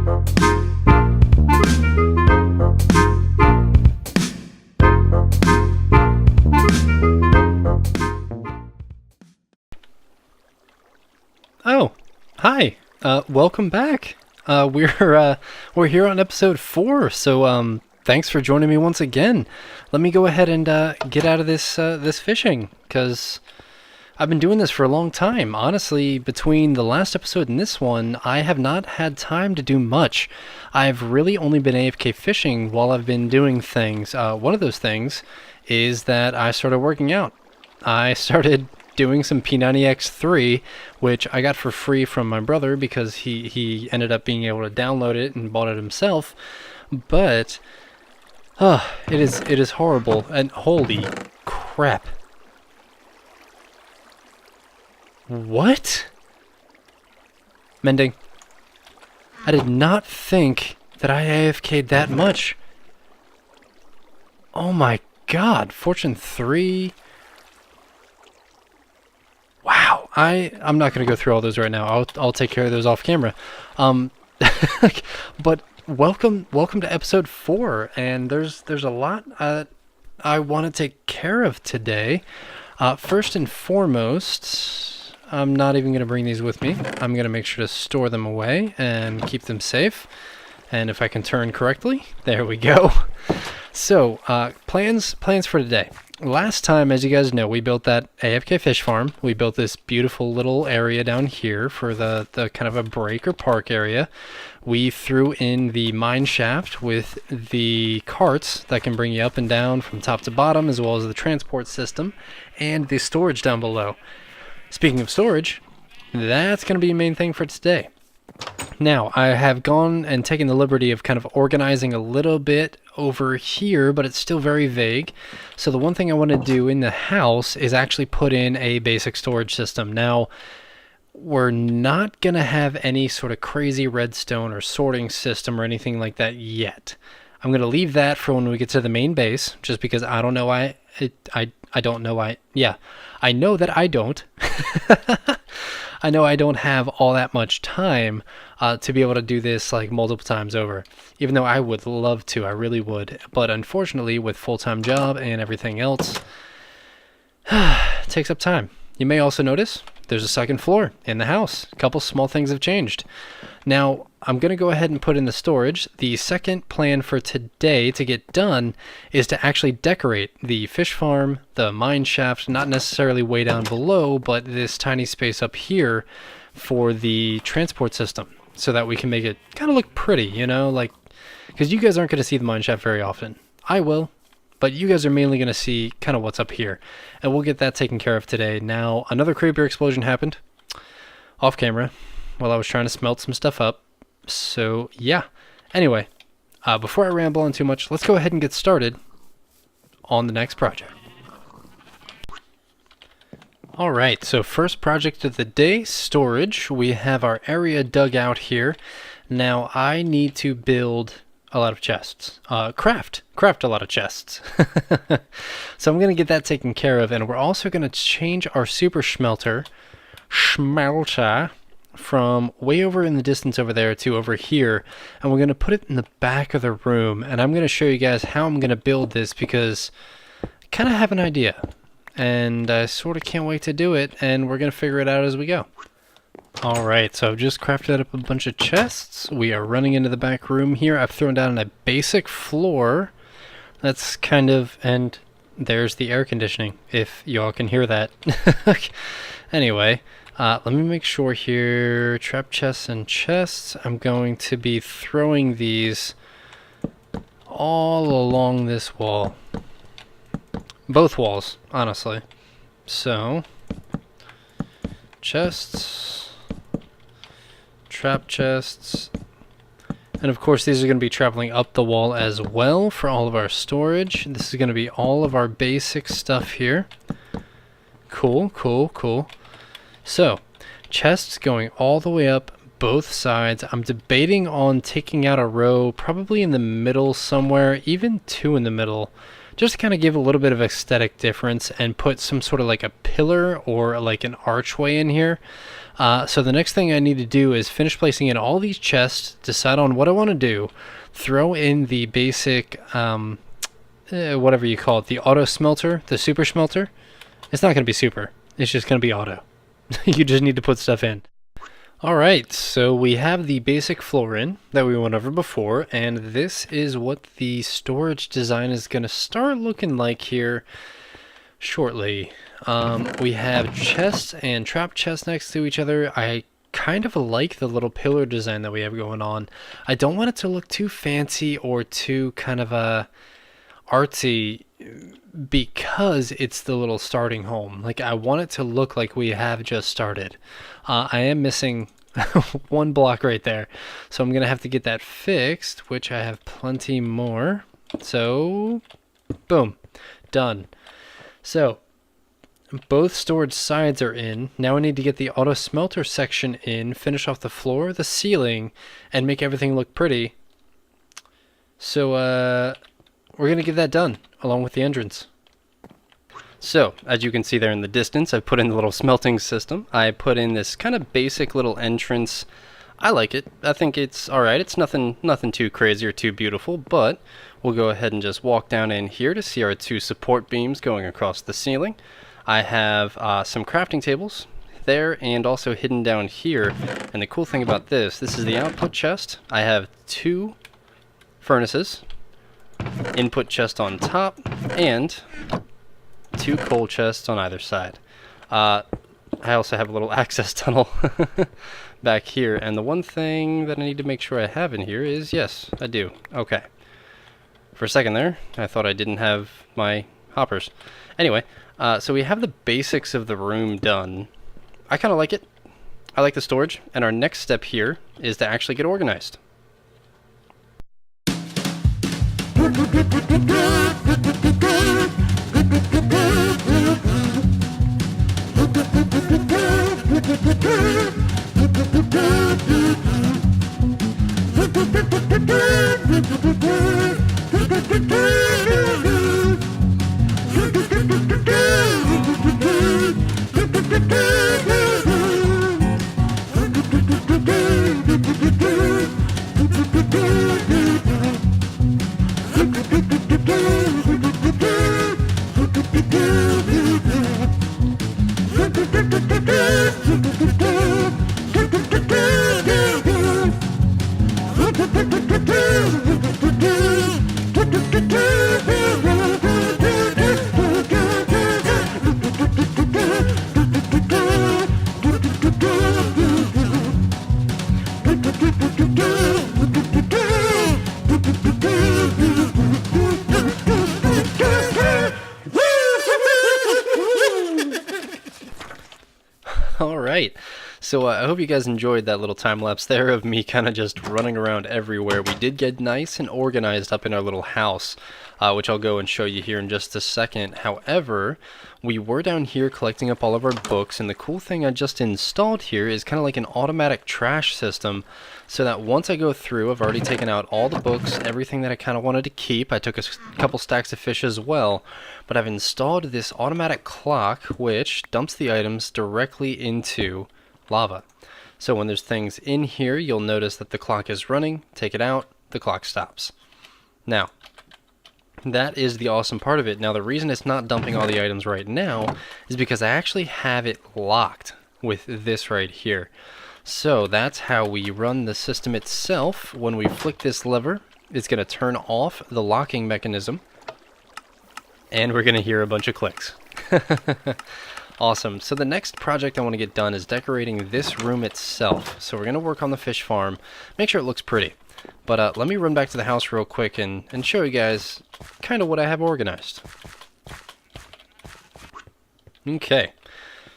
Oh, hi. Welcome back. We're here on episode 4. So thanks for joining me once again. Let me go ahead and get out of this fishing, because I've been doing this for a long time. Honestly, between the last episode and this one, I have not had time to do much. I've really only been AFK fishing while I've been doing things. One of those things is that I started working out. I started doing some P90X3, which I got for free from my brother because he ended up being able to download it and bought it himself. But it is horrible, and holy crap. What? Mending. I did not think that I AFK'd that much. Oh my god, Fortune 3. Wow, I'm not going to go through all those right now. I'll take care of those off camera. But welcome to episode 4, and there's a lot I want to take care of today. First and foremost, I'm not even going to bring these with me. I'm going to make sure to store them away and keep them safe. And if I can turn correctly, there we go. So, plans for today. Last time, as you guys know, we built that AFK fish farm. We built this beautiful little area down here for the kind of a break or park area. We threw in the mine shaft with the carts that can bring you up and down from top to bottom, as well as the transport system and the storage down below. Speaking of storage, that's going to be the main thing for today. Now, I have gone and taken the liberty of kind of organizing a little bit over here, but it's still very vague. So the one thing I want to do in the house is actually put in a basic storage system. Now, we're not going to have any sort of crazy redstone or sorting system or anything like that yet. I'm going to leave that for when we get to the main base, just because I don't know I know that I don't. I know I don't have all that much time to be able to do this like multiple times over, even though I would love to. I really would. But unfortunately, with full-time job and everything else, it takes up time. You may also notice there's a second floor in the house. A couple small things have changed. Now, I'm going to go ahead and put in the storage. The second plan for today to get done is to actually decorate the fish farm, the mine shaft, not necessarily way down below, but this tiny space up here for the transport system, so that we can make it kind of look pretty, you know, like, because you guys aren't going to see the mine shaft very often. I will, but you guys are mainly going to see kind of what's up here, and we'll get that taken care of today. Now, another creeper explosion happened off camera while I was trying to smelt some stuff up. So yeah, anyway, before I ramble on too much, let's go ahead and get started on the next project. Alright, so first project of the day, storage. We have our area dug out here. Now I need to build a lot of chests. Craft a lot of chests. So I'm going to get that taken care of, and we're also going to change our super smelter from way over in the distance over there to over here, and we're going to put it in the back of the room. And I'm going to show you guys how I'm going to build this, because I kind of have an idea and I sort of can't wait to do it, and we're going to figure it out as we go. Alright, so I've just crafted up a bunch of chests. We are running into the back room here. I've thrown down a basic floor. That's kind of, and there's the air conditioning, if y'all can hear that. Anyway, let me make sure here, trap chests and chests. I'm going to be throwing these all along this wall. Both walls, honestly. So, chests, trap chests, and of course these are going to be traveling up the wall as well for all of our storage. This is going to be all of our basic stuff here. Cool. So, chests going all the way up both sides. I'm debating on taking out a row, probably in the middle somewhere, even two in the middle, just to kind of give a little bit of aesthetic difference and put some sort of like a pillar or like an archway in here. So the next thing I need to do is finish placing in all these chests, decide on what I want to do, throw in the basic, whatever you call it, the auto smelter, the super smelter. It's not going to be super, it's just going to be auto. You just need to put stuff in. Alright, so we have the basic floor in that we went over before, and this is what the storage design is going to start looking like here shortly. We have chests and trap chests next to each other. I kind of like the little pillar design that we have going on. I don't want it to look too fancy or too kind of artsy because it's the little starting home. Like, I want it to look like we have just started. I am missing one block right there, so I'm gonna have to get that fixed, which I have plenty more. So boom, done. So both storage sides are in. Now I need to get the auto smelter section in, finish off the floor, the ceiling, and make everything look pretty. So we're gonna get that done along with the entrance. So, as you can see there in the distance, I've put in the little smelting system. I put in this kind of basic little entrance. I like it. I think it's alright. It's nothing too crazy or too beautiful, but we'll go ahead and just walk down in here to see our two support beams going across the ceiling. I have some crafting tables there and also hidden down here. And the cool thing about this is the output chest. I have two furnaces, input chest on top, and two coal chests on either side. I also have a little access tunnel back here, and the one thing that I need to make sure I have in here is, yes, I do. Okay. For a second there, I thought I didn't have my hoppers. Anyway, so we have the basics of the room done. I kind of like it. I like the storage, and our next step here is to actually get organized. Alright, so I hope you guys enjoyed that little time lapse there of me kind of just running around everywhere. We did get nice and organized up in our little house, which I'll go and show you here in just a second. However, we were down here collecting up all of our books, and the cool thing I just installed here is kind of like an automatic trash system, so that once I go through, I've already taken out all the books, everything that I kind of wanted to keep. I took a couple stacks of fish as well, but I've installed this automatic clock which dumps the items directly into lava. So when there's things in here, you'll notice that the clock is running. Take it out, the clock stops. Now, that is the awesome part of it. Now, the reason it's not dumping all the items right now is because I actually have it locked with this right here. So that's how we run the system itself. When we flick this lever, it's going to turn off the locking mechanism, and we're going to hear a bunch of clicks. Awesome. So the next project I want to get done is decorating this room itself. So we're going to work on the fish farm, make sure it looks pretty. But let me run back to the house real quick and show you guys kind of what I have organized. Okay.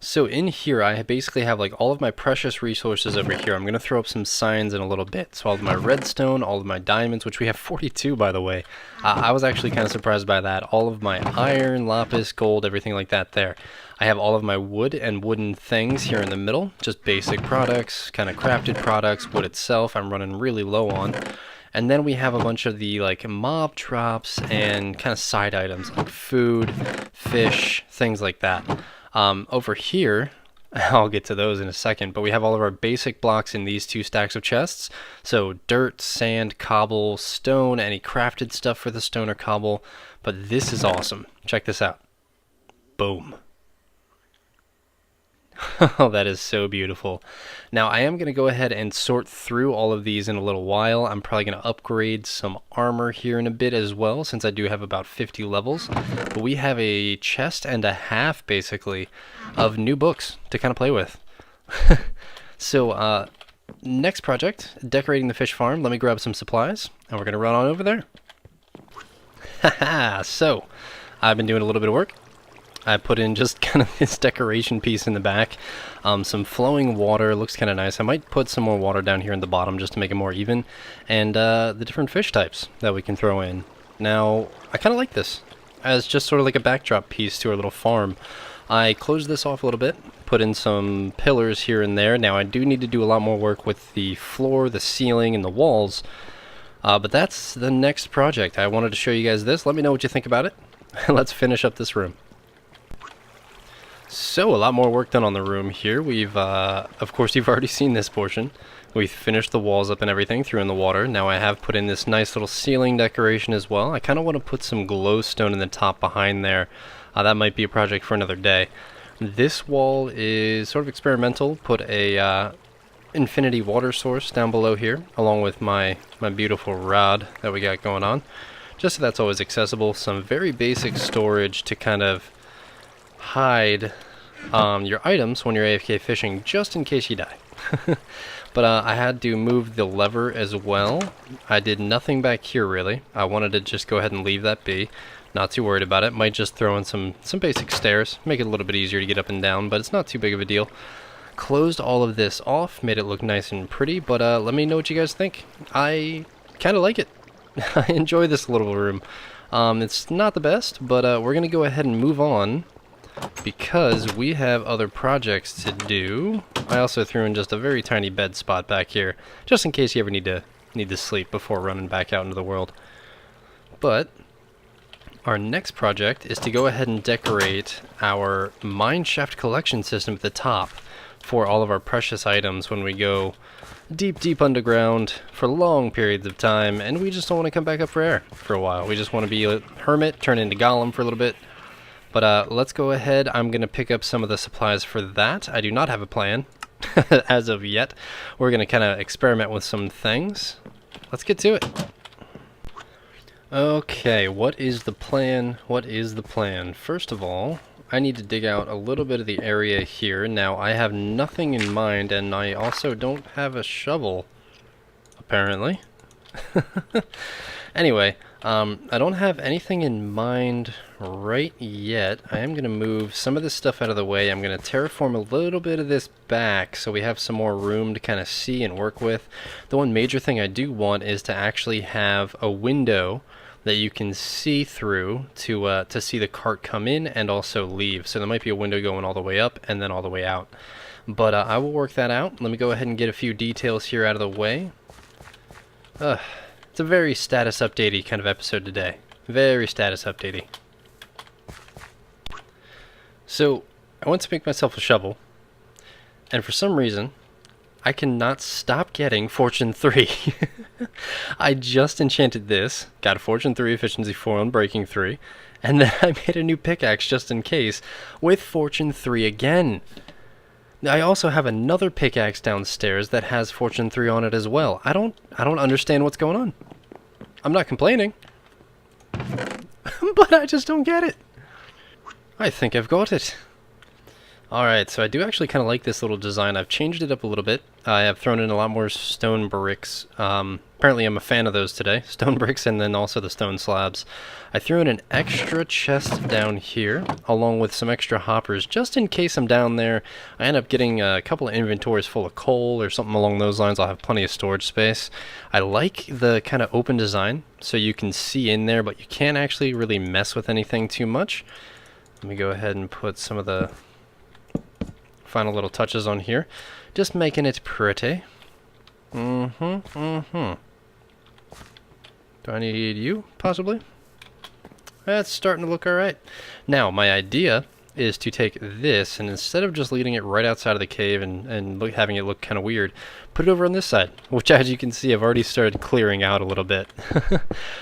So in here, I basically have like all of my precious resources over here. I'm going to throw up some signs in a little bit. So all of my redstone, all of my diamonds, which we have 42 by the way. I was actually kind of surprised by that. All of my iron, lapis, gold, everything like that there. I have all of my wood and wooden things here in the middle. Just basic products, kind of crafted products, wood itself I'm running really low on. And then we have a bunch of the like mob drops and kind of side items like food, fish, things like that. Over here, I'll get to those in a second, but we have all of our basic blocks in these 2 stacks of chests. So dirt, sand, cobble, stone, any crafted stuff for the stone or cobble. But this is awesome. Check this out. Boom. Oh, that is so beautiful. Now, I am going to go ahead and sort through all of these in a little while. I'm probably going to upgrade some armor here in a bit as well, since I do have about 50 levels. But we have a chest and a half, basically, of new books to kind of play with. So, next project, decorating the fish farm. Let me grab some supplies, and we're going to run on over there. Haha, so, I've been doing a little bit of work. I put in just kind of this decoration piece in the back. Some flowing water, looks kind of nice. I might put some more water down here in the bottom just to make it more even. And the different fish types that we can throw in. Now, I kind of like this as just sort of like a backdrop piece to our little farm. I closed this off a little bit, put in some pillars here and there. Now, I do need to do a lot more work with the floor, the ceiling, and the walls. But that's the next project. I wanted to show you guys this. Let me know what you think about it. Let's finish up this room. So, a lot more work done on the room here. We've, of course, you've already seen this portion. We've finished the walls up and everything, threw in the water. Now I have put in this nice little ceiling decoration as well. I kind of want to put some glowstone in the top behind there. That might be a project for another day. This wall is sort of experimental. Put a infinity water source down below here, along with my beautiful rod that we got going on. Just so that's always accessible. Some very basic storage to kind of hide your items when you're AFK fishing, just in case you die. But I had to move the lever as well. I did nothing back here really. I wanted to just go ahead and leave that be. Not too worried about it. Might just throw in some basic stairs, make it a little bit easier to get up and down, but it's not too big of a deal. Closed all of this off, made it look nice and pretty, but let me know what you guys think. I kind of like it. I enjoy this little room. It's not the best, but we're going to go ahead and move on, because we have other projects to do. I also threw in just a very tiny bed spot back here, just in case you ever need to sleep before running back out into the world. But our next project is to go ahead and decorate our mineshaft collection system at the top for all of our precious items when we go deep underground for long periods of time, and we just don't want to come back up for air for a while. We just want to be a hermit, turn into Gollum for a little bit. But let's go ahead. I'm going to pick up some of the supplies for that. I do not have a plan as of yet. We're going to kind of experiment with some things. Let's get to it. Okay, what is the plan? What is the plan? First of all, I need to dig out a little bit of the area here. Now, I have nothing in mind, and I also don't have a shovel, apparently. Anyway, I don't have anything in mind right yet. I am going to move some of this stuff out of the way. I'm going to terraform a little bit of this back so we have some more room to kind of see and work with. The one major thing I do want is to actually have a window that you can see through to see the cart come in and also leave. So there might be a window going all the way up and then all the way out. But I will work that out. Let me go ahead and get a few details here out of the way. It's a very status updatey kind of episode today. Very status updatey. So, I went to make myself a shovel, and for some reason, I cannot stop getting Fortune 3. I just enchanted this, got a Fortune 3, Efficiency 4, and Breaking 3, and then I made a new pickaxe just in case, with Fortune 3 again. I also have another pickaxe downstairs that has Fortune 3 on it as well. I don't understand what's going on. I'm not complaining. But I just don't get it. I think I've got it. Alright, so I do actually kind of like this little design. I've changed it up a little bit. I have thrown in a lot more stone bricks. Apparently I'm a fan of those today. Stone bricks and then also the stone slabs. I threw in an extra chest down here, along with some extra hoppers, just in case I'm down there. I end up getting a couple of inventories full of coal or something along those lines. I'll have plenty of storage space. I like the kind of open design, so you can see in there, but you can't actually really mess with anything too much. Let me go ahead and put some of the final little touches on here, just making it pretty. Do I need you, possibly? That's starting to look alright. Now, my idea is to take this, and instead of just leaving it right outside of the cave and having it look kind of weird, put it over on this side, which, as you can see, I've already started clearing out a little bit.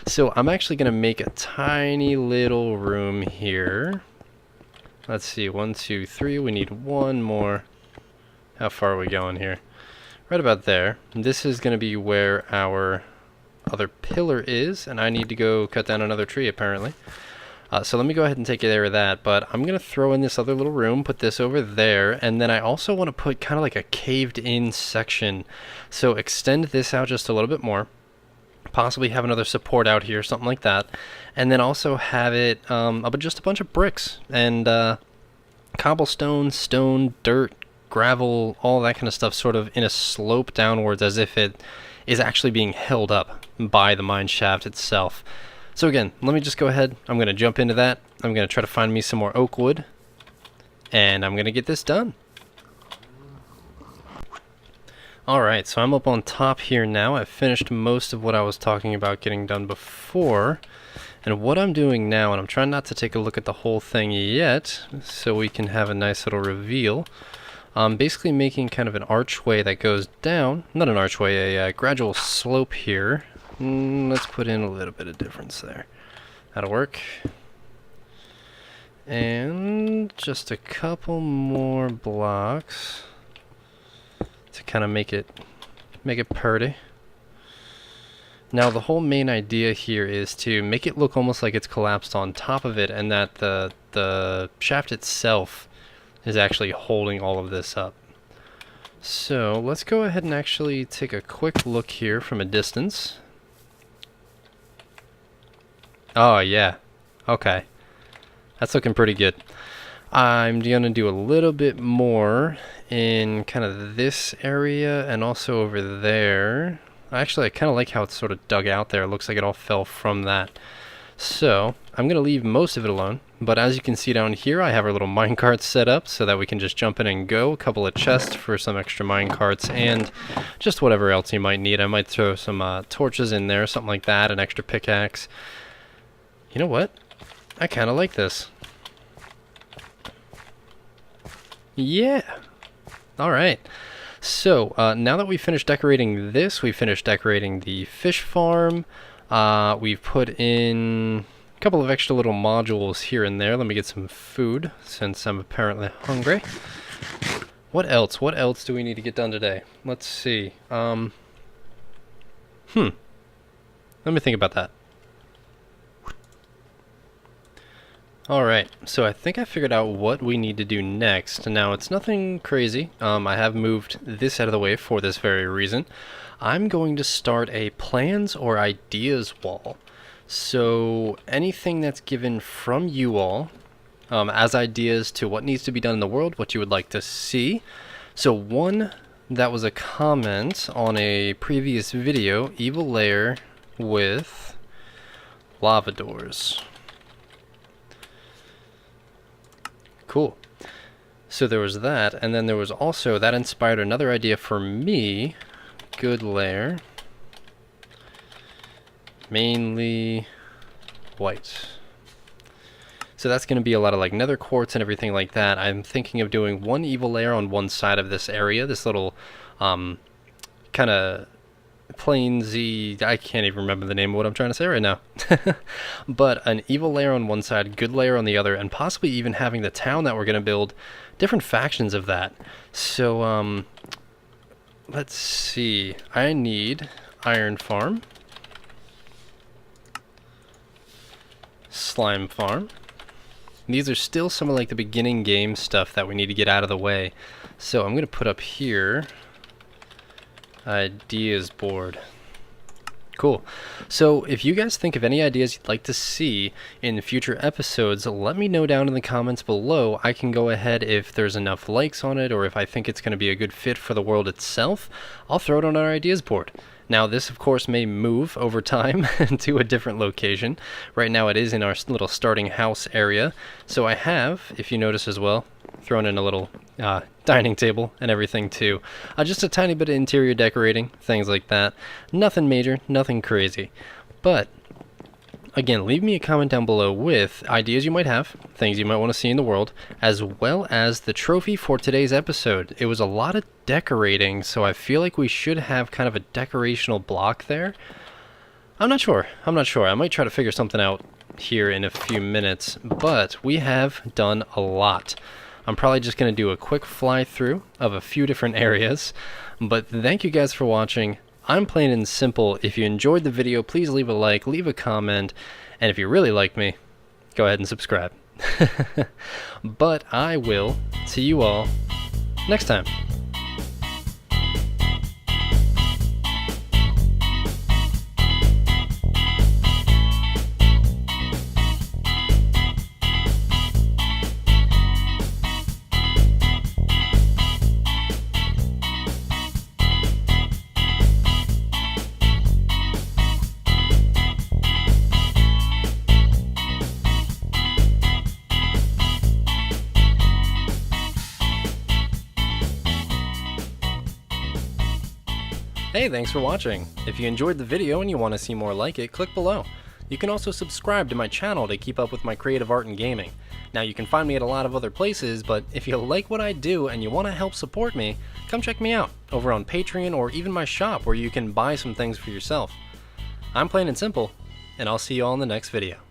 So I'm actually going to make a tiny little room here. Let's see, 1, 2, 3. We need one more. How far are we going here? Right about there. This is going to be where our other pillar is, and I need to go cut down another tree, apparently. So let me go ahead and take care of that, but I'm going to throw in this other little room, put this over there, and then I also want to put kind of like a caved-in section. So extend this out just a little bit more, possibly have another support out here, something like that, and then also have it just a bunch of bricks and cobblestone, stone, dirt, gravel, all that kind of stuff sort of in a slope downwards as if it is actually being held up by the mine shaft itself. So again, let me just go ahead. I'm going to jump into that. I'm going to try to find me some more oak wood, and I'm going to get this done. Alright, so I'm up on top here now. I've finished most of what I was talking about getting done before. And what I'm doing now, and I'm trying not to take a look at the whole thing yet, so we can have a nice little reveal. I'm basically making kind of an archway that goes down. Not an archway, a gradual slope here. Let's put in a little bit of difference there. That'll work. And just a couple more blocks to kind of make it pretty. Now the whole main idea here is to make it look almost like it's collapsed on top of it, and that the shaft itself is actually holding all of this up. So let's go ahead and actually take a quick look here from a distance. Oh yeah, okay, that's looking pretty good. I'm gonna do a little bit more in kind of this area and also over there. Actually, I kind of like how it's sort of dug out there. It looks like it all fell from that. So I'm gonna leave most of it alone, but as you can see down here, I have our little minecart set up so that we can just jump in and go. A couple of chests for some extra minecarts and just whatever else you might need. I might throw some torches in there, something like that, an extra pickaxe. You know what? I kind of like this. Yeah. All right. So now that we finished decorating this, we finished decorating the fish farm. We've put in a couple of extra little modules here and there. Let me get some food since I'm apparently hungry. What else? What else do we need to get done today? Let's see. Let me think about that. Alright, so I think I figured out what we need to do next. Now, it's nothing crazy. I have moved this out of the way for this very reason. I'm going to start a plans or ideas wall. So anything that's given from you all as ideas to what needs to be done in the world, what you would like to see. So one that was a comment on a previous video, evil layer with lava doors. Cool. So there was that, and then there was also, that inspired another idea for me. Good layer. Mainly white. So that's going to be a lot of like nether quartz and everything like that. I'm thinking of doing one evil layer on one side of this area, this little kind of plainsy, I can't even remember the name of what I'm trying to say right now. But an evil layer on one side, good layer on the other, and possibly even having the town that we're going to build, different factions of that. So let's see, I need iron farm, slime farm. These are still some of like the beginning game stuff that we need to get out of the way. So I'm going to put up here ideas board. Cool. So if you guys think of any ideas you'd like to see in future episodes, let me know down in the comments below. I can go ahead, if there's enough likes on it, or if I think it's going to be a good fit for the world itself, I'll throw it on our ideas board. Now this of course may move over time to a different location. Right now it is in our little starting house area. So I have, if you notice as well, thrown in a little dining table and everything too. Just a tiny bit of interior decorating, things like that. Nothing major, nothing crazy. But again, leave me a comment down below with ideas you might have, things you might want to see in the world, as well as the trophy for today's episode. It was a lot of decorating, so I feel like we should have kind of a decorational block there. I'm not sure. I might try to figure something out here in a few minutes, but we have done a lot. I'm probably just going to do a quick fly through of a few different areas, but thank you guys for watching. I'm plain and simple. If you enjoyed the video, please leave a like, leave a comment, and if you really like me, go ahead and subscribe. But I will see you all next time. Hey, thanks for watching. If you enjoyed the video and you want to see more like it, click below. You can also subscribe to my channel to keep up with my creative art and gaming. Now, you can find me at a lot of other places, but if you like what I do and you want to help support me, come check me out over on Patreon or even my shop where you can buy some things for yourself. I'm plain and simple, and I'll see you all in the next video.